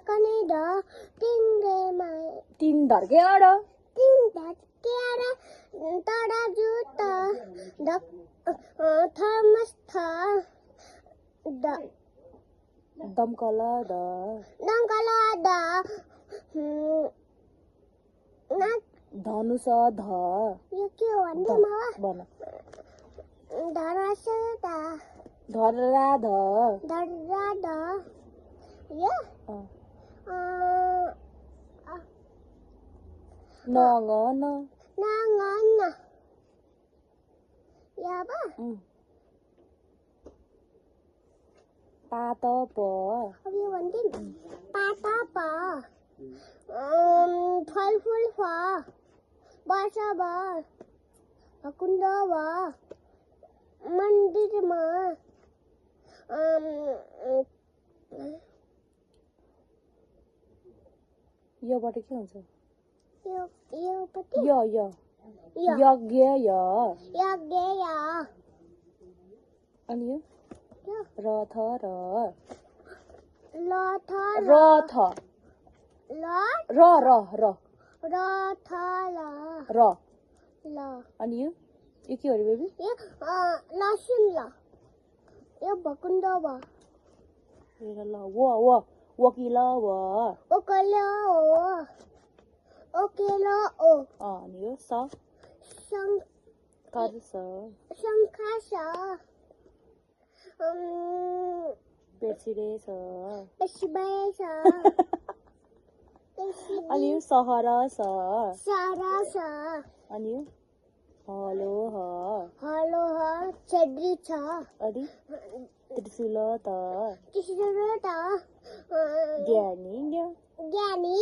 कने द टिङ्गेमा तीन धर्के अड तिन धकेर तडा जुत थर्मस थ दमकला द दङ्कला द धनुष ध यो के हो भन्दै मावा बन धरस द धरा ध धरा द यो नङ न नाङ्गन याबा पात प अब यो भन्दिन पाता प फलफुल फ वर्ष भ कुण्ड भ मन्दिरमा योबाट के हुन्छ यो पति य यज्ञ य यज्ञ या अनि यो यो रथ र लथ रथ ल र र र रथ र ल अनि यो के हो रे बेबी यो लसुन ल यो भकुण्ड भ ल वकिल व ओकल ओ ओकेल ओ अनि यो स शङ्का स बेर्सिरे छ बेसिबाय छ अनि यो सहर स सारा छ अनि यो हलो ह हलो ह छेद्री छ अनि त्रिशूल त त्यसो त ज्ञानी ज्ञानी